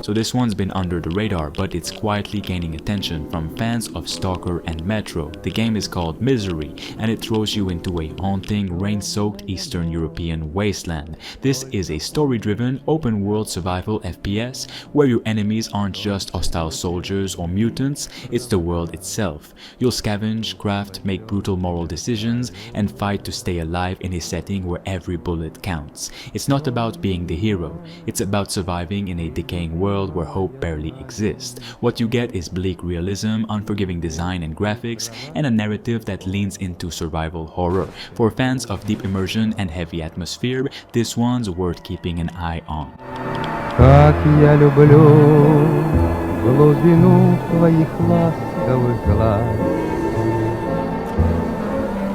So this one's been under the radar, but it's quietly gaining attention from fans of Stalker and Metro. The game is called Misery, and it throws you into a haunting, rain-soaked Eastern European wasteland. This is a story-driven, open-world survival FPS where your enemies aren't just hostile soldiers or mutants, it's the world itself. You'll scavenge, craft, make brutal moral decisions, and fight to stay alive in a setting where every bullet counts. It's not about being the hero, it's about surviving in a decaying world where hope barely exists. What you get is bleak realism, unforgiving design and graphics, and a narrative that leans into survival horror. For fans of deep immersion and heavy atmosphere, this one's worth keeping an eye on. Как я люблю глубину твоих ласковых глаз,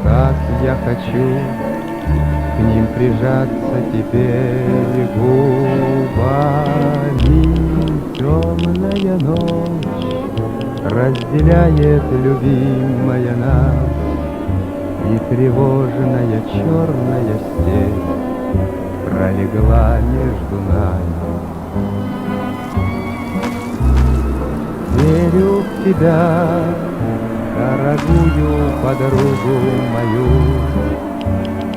как я хочу к ним прижаться теперь губами. Темная ночь разделяет любимая нас, и тревожная черная степь пролегла между нами. Верю в тебя, дорогую подругу мою,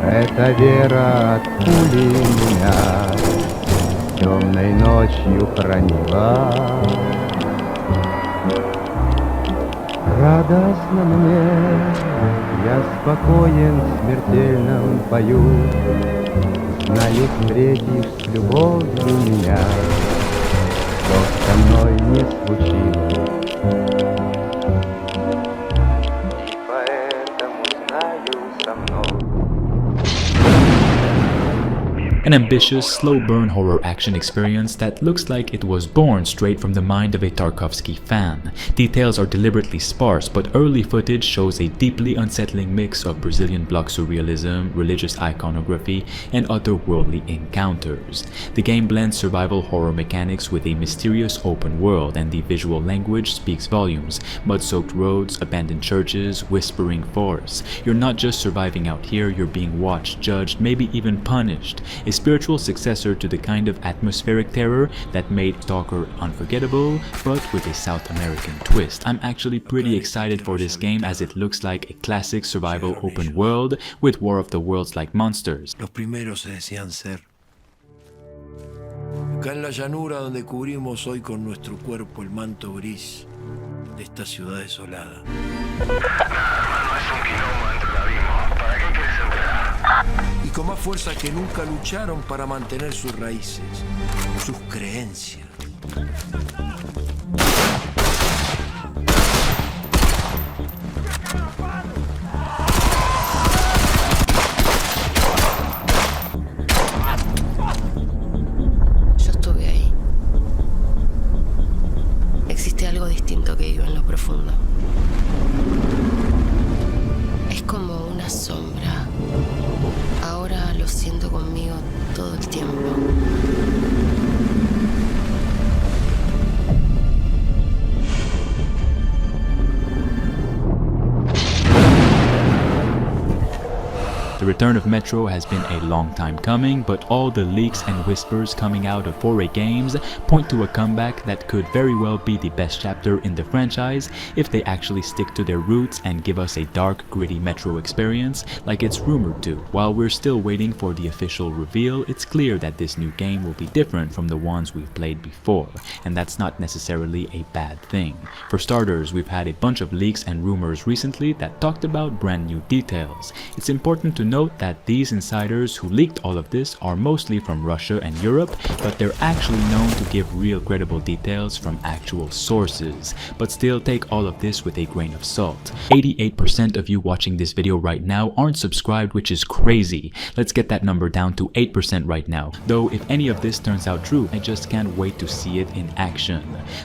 эта вера от пули меня темной ночью хранила. Радостно мне, я спокоен в смертельном бою, знаю, встретишь с любовью меня, что со мной не случилось. И поэтому знаю со мной. An ambitious, slow-burn horror action experience that looks like it was born straight from the mind of a Tarkovsky fan. Details are deliberately sparse, but early footage shows a deeply unsettling mix of Brazilian block surrealism, religious iconography, and otherworldly encounters. The game blends survival horror mechanics with a mysterious open world, and the visual language speaks volumes. Mud-soaked roads, abandoned churches, whispering forests. You're not just surviving out here, you're being watched, judged, maybe even punished. A spiritual successor to the kind of atmospheric terror that made Stalker unforgettable, but with a South American twist. I'm actually pretty excited for this game as it looks like a classic survival open world with War of the Worlds-like monsters. Los primeros se decían ser. Acá en la llanura donde cubrimos hoy con nuestro cuerpo el manto gris de esta ciudad desolada. Y con más fuerza que nunca lucharon para mantener sus raíces, sus creencias. Yo estuve ahí. Existe algo distinto que vive en lo profundo. Es como una sombra. Ahora lo siento conmigo todo el tiempo. The return of Metro has been a long time coming, but all the leaks and whispers coming out of 4A Games point to a comeback that could very well be the best chapter in the franchise if they actually stick to their roots and give us a dark, gritty Metro experience like it's rumored to. While we're still waiting for the official reveal, it's clear that this new game will be different from the ones we've played before, and that's not necessarily a bad thing. For starters, we've had a bunch of leaks and rumors recently that talked about brand new details. It's important to note that these insiders who leaked all of this are mostly from Russia and Europe, but they're actually known to give real credible details from actual sources. But still, take all of this with a grain of salt. 88% of you watching this video right now aren't subscribed, which is crazy. Let's get that number down to 8% right now. Though if any of this turns out true, I just can't wait to see it in action.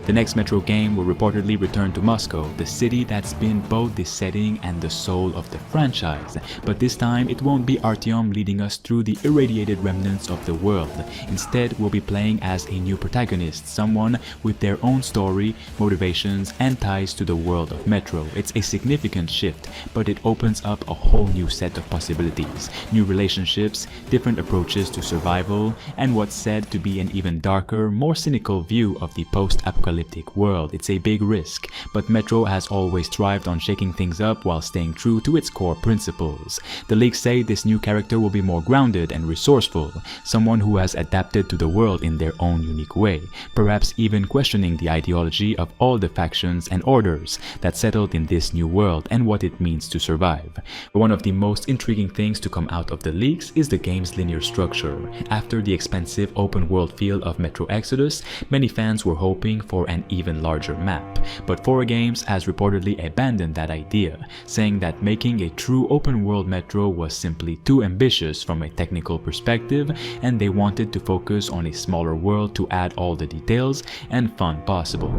The next Metro game will reportedly return to Moscow, the city that's been both the setting and the soul of the franchise. But this time, it won't won't be Artyom leading us through the irradiated remnants of the world. Instead, we'll be playing as a new protagonist, someone with their own story, motivations, and ties to the world of Metro. It's a significant shift, but it opens up a whole new set of possibilities, new relationships, different approaches to survival, and what's said to be an even darker, more cynical view of the post-apocalyptic world. It's a big risk, but Metro has always thrived on shaking things up while staying true to its core principles. The leaks say this new character will be more grounded and resourceful, someone who has adapted to the world in their own unique way, perhaps even questioning the ideology of all the factions and orders that settled in this new world and what it means to survive. One of the most intriguing things to come out of the leaks is the game's linear structure. After the expansive open world feel of Metro Exodus, many fans were hoping for an even larger map, but 4A has reportedly abandoned that idea, saying that making a true open world Metro was simply too ambitious from a technical perspective, and they wanted to focus on a smaller world to add all the details and fun possible.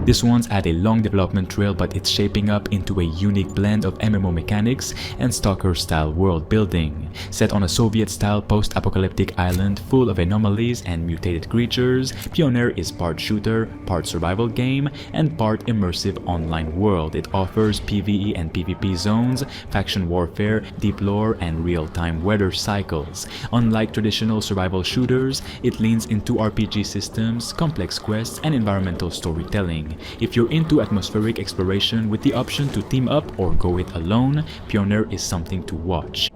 This one's had a long development trail, but it's shaping up into a unique blend of MMO mechanics and Stalker-style world building. Set on a Soviet-style post-apocalyptic island full of anomalies and mutated creatures, Pioner is part shooter, part survival game, and part immersive online world. It offers PvE and PvP zones, faction warfare, deep lore, and real-time weather cycles. Unlike traditional survival shooters, it leans into RPG systems, complex quests, and environmental storytelling. If you're into atmospheric exploration with the option to team up or go it alone, Pioner is something to watch.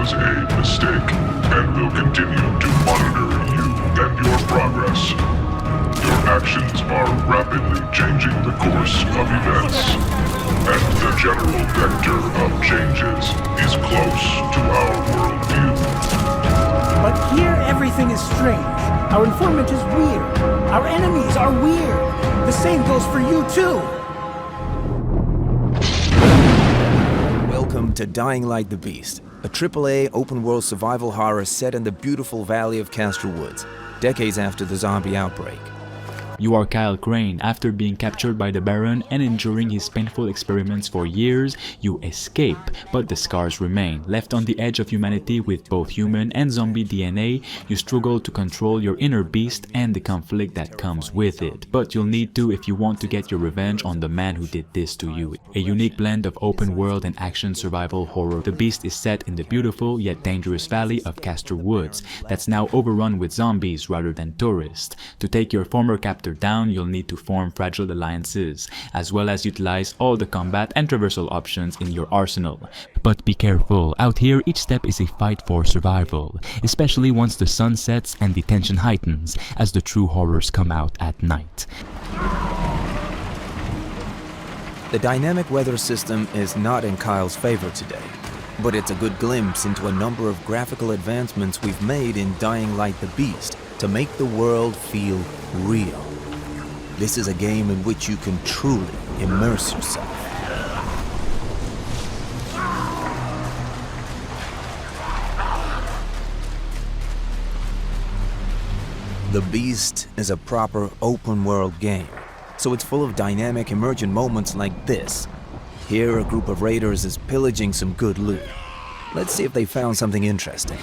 was a mistake, and will continue to monitor you and your progress. Your actions are rapidly changing the course of events, and the general vector of changes is close to our worldview. But here everything is strange. Our informant is weird. Our enemies are weird. The same goes for you too. Welcome to Dying Like the Beast, a AAA open-world survival horror set in the beautiful valley of Castor Woods, decades after the zombie outbreak. You are Kyle Crane. After being captured by the Baron and enduring his painful experiments for years, you escape, but the scars remain. Left on the edge of humanity with both human and zombie DNA, you struggle to control your inner beast and the conflict that comes with it. But you'll need to if you want to get your revenge on the man who did this to you. A unique blend of open world and action survival horror. The beast is set in the beautiful yet dangerous valley of Castor Woods that's now overrun with zombies rather than tourists. To take your former captor down, you'll need to form fragile alliances, as well as utilize all the combat and traversal options in your arsenal. But be careful, out here each step is a fight for survival, especially once the sun sets and the tension heightens as the true horrors come out at night. The dynamic weather system is not in Kyle's favor today, but it's a good glimpse into a number of graphical advancements we've made in Dying Like the Beast to make the world feel real. This is a game in which you can truly immerse yourself. The Beast is a proper open-world game, so it's full of dynamic emergent moments like this. Here, a group of raiders is pillaging some good loot. Let's see if they found something interesting.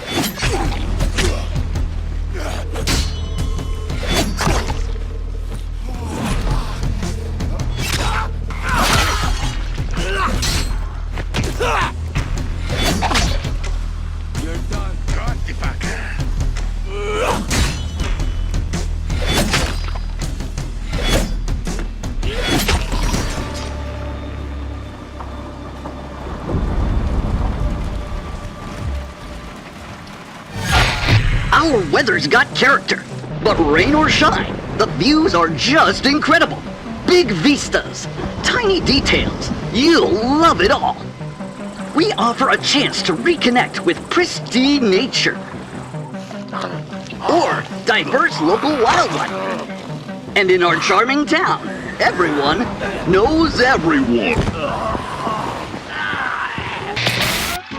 Our weather's got character, but rain or shine, the views are just incredible. Big vistas, tiny details, you'll love it all. We offer a chance to reconnect with pristine nature, or diverse local wildlife. And in our charming town, everyone knows everyone.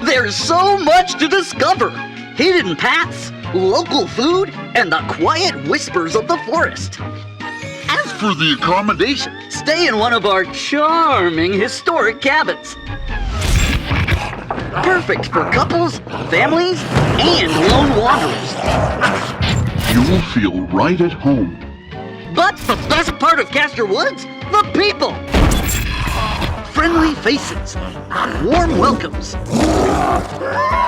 There's so much to discover. Hidden paths, local food, and the quiet whispers of the forest. As for the accommodation, stay in one of our charming historic cabins. Perfect for couples, families, and lone wanderers. You'll feel right at home. But the best part of Castor Woods? The people! Friendly faces, warm welcomes.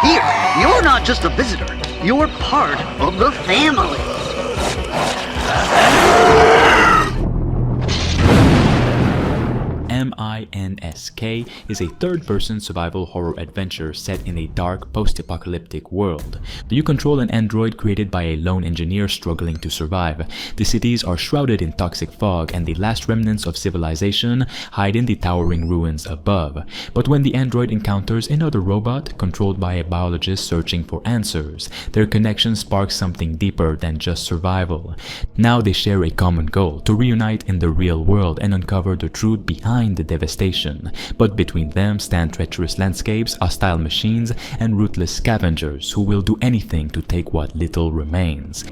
Here, you're not just a visitor, you're part of the family. M.I.N.S.K is a third-person survival horror adventure set in a dark, post-apocalyptic world. You control an android created by a lone engineer struggling to survive. The cities are shrouded in toxic fog, and the last remnants of civilization hide in the towering ruins above. But when the android encounters another robot, controlled by a biologist searching for answers, their connection sparks something deeper than just survival. Now they share a common goal: to reunite in the real world and uncover the truth behind the devastation. But between them stand treacherous landscapes, hostile machines, and ruthless scavengers who will do anything to take what little remains.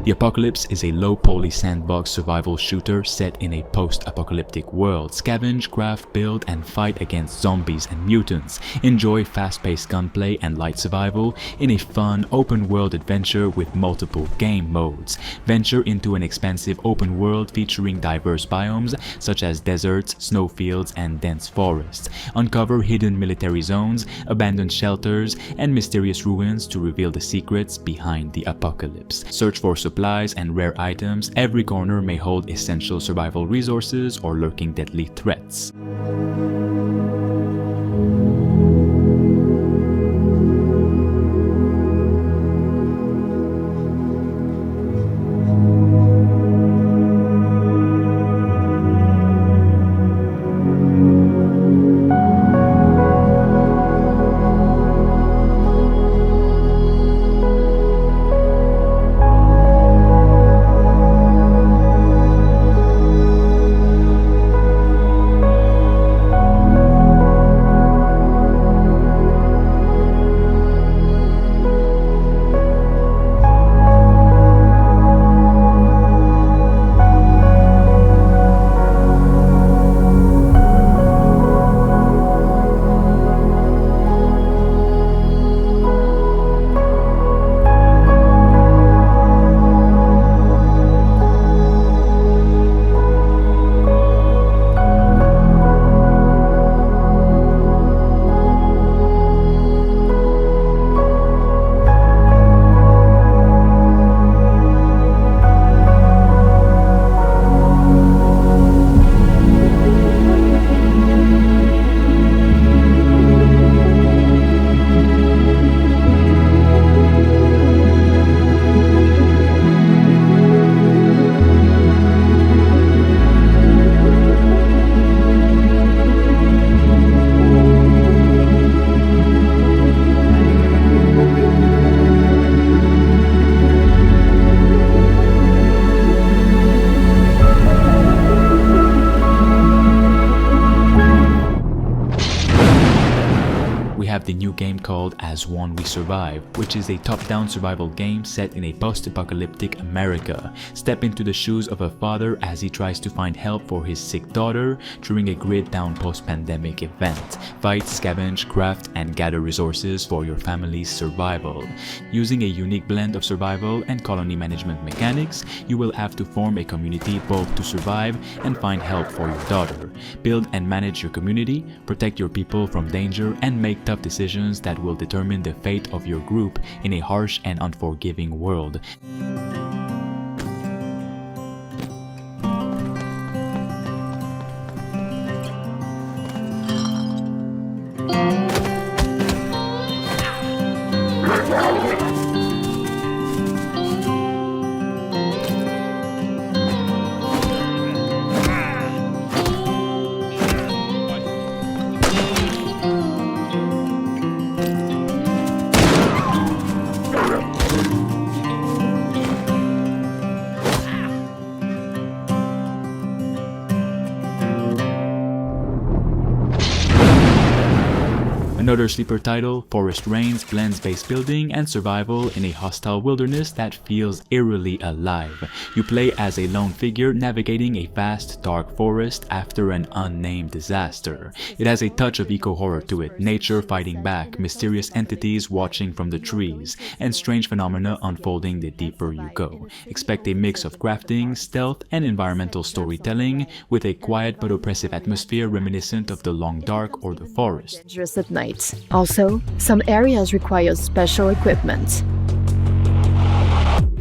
The Apocalypse is a low-poly sandbox survival shooter set in a post-apocalyptic world. Scavenge, craft, build, and fight against zombies and mutants. Enjoy fast-paced gunplay and light survival in a fun, open-world adventure with multiple game modes. Venture into an expansive open world featuring diverse biomes such as deserts, snowfields, and dense forests. Uncover hidden military zones, abandoned shelters, and mysterious ruins to reveal the secrets behind the apocalypse. Search for supplies and rare items. Every corner may hold essential survival resources or lurking deadly threats. the new game called As One We Survive, which is a top-down survival game set in a post-apocalyptic America. Step into the shoes of a father as he tries to find help for his sick daughter during a grid-down post-pandemic event. Fight, scavenge, craft, and gather resources for your family's survival. Using a unique blend of survival and colony management mechanics, you will have to form a community both to survive and find help for your daughter. Build and manage your community, protect your people from danger, and make tough decisions that will determine the fate of your group in a harsh and unforgiving world. Another sleeper title, Forest Rains, blends base building and survival in a hostile wilderness that feels eerily alive. You play as a lone figure navigating a vast, dark forest after an unnamed disaster. It has a touch of eco-horror to it, nature fighting back, mysterious entities watching from the trees, and strange phenomena unfolding the deeper you go. Expect a mix of crafting, stealth, and environmental storytelling, with a quiet but oppressive atmosphere reminiscent of the Long Dark or the forest. Dangerous at night. Also, some areas require special equipment.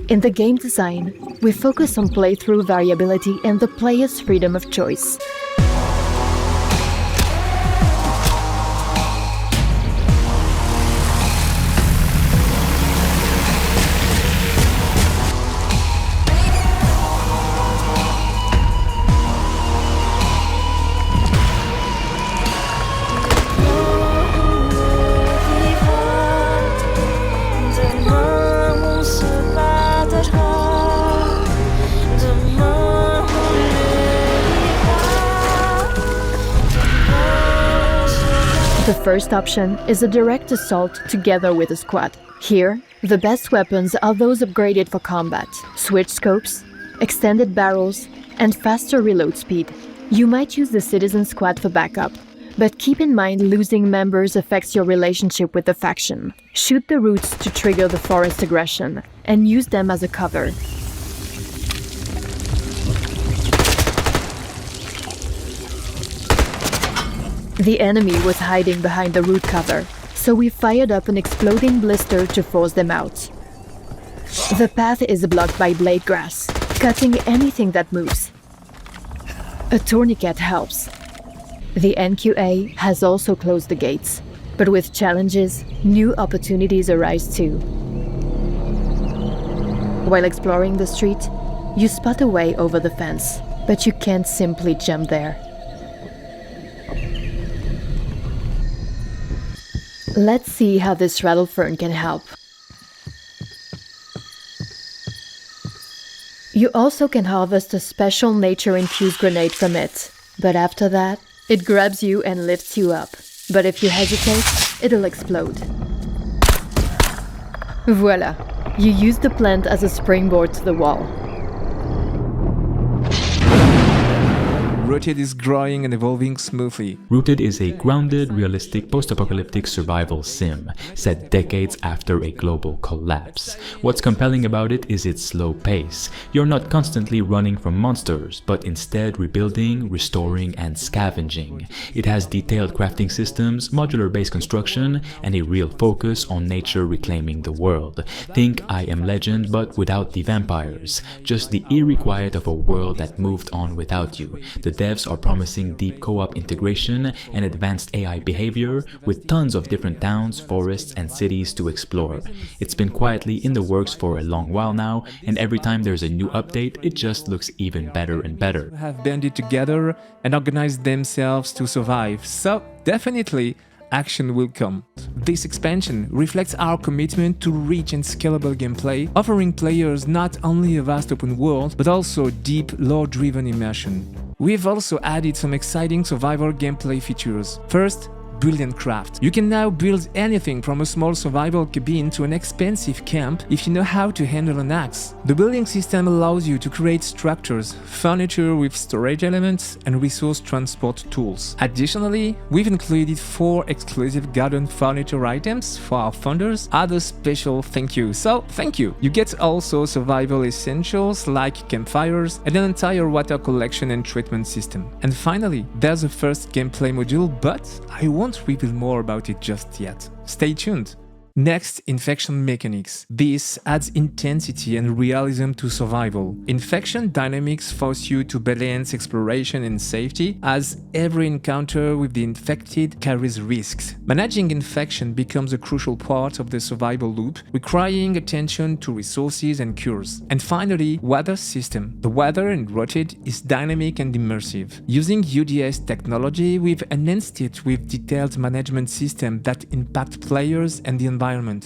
In the game design, we focus on playthrough variability and the player's freedom of choice. The first option is a direct assault together with a squad. Here, the best weapons are those upgraded for combat, switch scopes, extended barrels, and faster reload speed. You might use the citizen squad for backup, but keep in mind losing members affects your relationship with the faction. Shoot the roots to trigger the forest aggression, and use them as a cover. The enemy was hiding behind the root cover, so we fired up an exploding blister to force them out. The path is blocked by blade grass, cutting anything that moves. A tourniquet helps. The NQA has also closed the gates, but with challenges, new opportunities arise too. While exploring the street, you spot a way over the fence, but you can't simply jump there. Let's see how this rattlefern can help. You also can harvest a special nature-infused grenade from it, but after that, it grabs you and lifts you up. But if you hesitate, it'll explode. Voila! You use the plant as a springboard to the wall. Rooted is growing and evolving smoothly. Rooted is a grounded, realistic, post-apocalyptic survival sim, set decades after a global collapse. What's compelling about it is its slow pace. You're not constantly running from monsters, but instead rebuilding, restoring, and scavenging. It has detailed crafting systems, modular base construction, and a real focus on nature reclaiming the world. Think I Am Legend, but without the vampires. Just the eerie quiet of a world that moved on without you. The devs are promising deep co-op integration and advanced AI behavior with tons of different towns, forests, and cities to explore. It's been quietly in the works for a long while now, and every time there's a new update, it just looks even better and better. Have banded together and organized themselves to survive, so definitely action will come. This expansion reflects our commitment to rich and scalable gameplay, offering players not only a vast open world, but also deep, lore-driven immersion. We've also added some exciting survival gameplay features. First, brilliant craft. You can now build anything from a small survival cabin to an expensive camp if you know how to handle an axe. The building system allows you to create structures, furniture with storage elements, and resource transport tools. Additionally, we've included 4 exclusive garden furniture items for our funders as a special thank you. So, thank you! You get also survival essentials like campfires and an entire water collection and treatment system. And finally, there's a first gameplay module, but I won't reveal more about it just yet. Stay tuned! Next, infection mechanics. This adds intensity and realism to survival. Infection dynamics force you to balance exploration and safety, as every encounter with the infected carries risks. Managing infection becomes a crucial part of the survival loop, requiring attention to resources and cures. And finally, weather system. The weather in Rooted is dynamic and immersive. Using UDS technology, we've enhanced it with detailed management systems that impact players and the environment.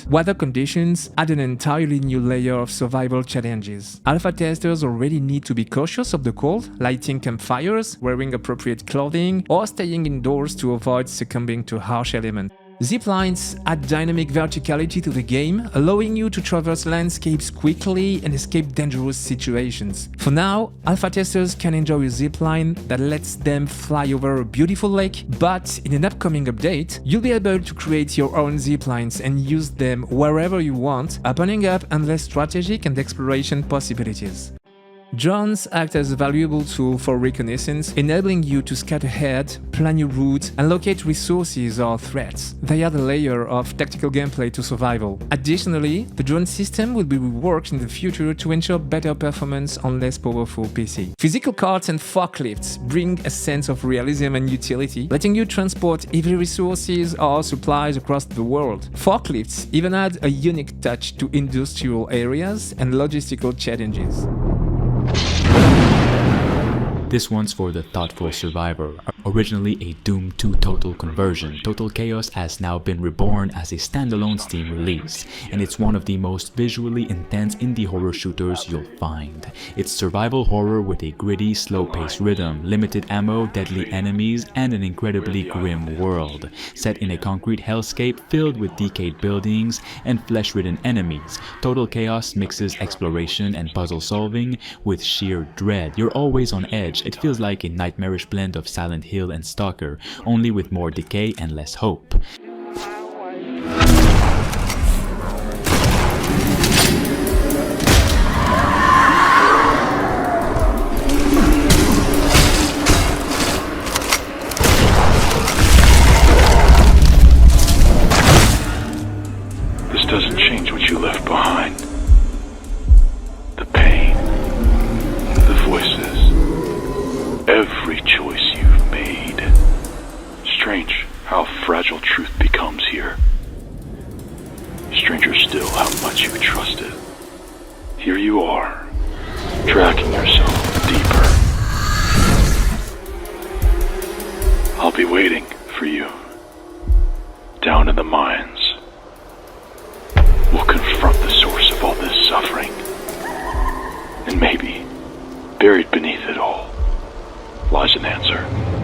Weather conditions add an entirely new layer of survival challenges. Alpha testers already need to be cautious of the cold, lighting campfires, wearing appropriate clothing, or staying indoors to avoid succumbing to harsh elements. Ziplines add dynamic verticality to the game, allowing you to traverse landscapes quickly and escape dangerous situations. For now, alpha testers can enjoy a zipline that lets them fly over a beautiful lake, but in an upcoming update, you'll be able to create your own ziplines and use them wherever you want, opening up endless strategic and exploration possibilities. Drones act as a valuable tool for reconnaissance, enabling you to scout ahead, plan your route, and locate resources or threats. They add a layer of tactical gameplay to survival. Additionally, the drone system will be reworked in the future to ensure better performance on less powerful PC. Physical carts and forklifts bring a sense of realism and utility, letting you transport heavy resources or supplies across the world. Forklifts even add a unique touch to industrial areas and logistical challenges. This one's for the thoughtful survivor. Originally a Doom 2 Total conversion, Total Chaos has now been reborn as a standalone Steam release, and it's one of the most visually intense indie horror shooters you'll find. It's survival horror with a gritty, slow-paced rhythm, limited ammo, deadly enemies, and an incredibly grim world. Set in a concrete hellscape filled with decayed buildings and flesh-ridden enemies, Total Chaos mixes exploration and puzzle solving with sheer dread. You're always on edge. It feels like a nightmarish blend of Silent Hill and Stalker, only with more decay and less hope. This doesn't change what you left behind. The pain, the voices, every choice you've made. Strange how fragile truth becomes here. Stranger still how much you trusted. Here you are, dragging yourself deeper. I'll be waiting for you, down in the mines. We'll confront the source of all this suffering. And maybe, buried beneath it all, lies an answer.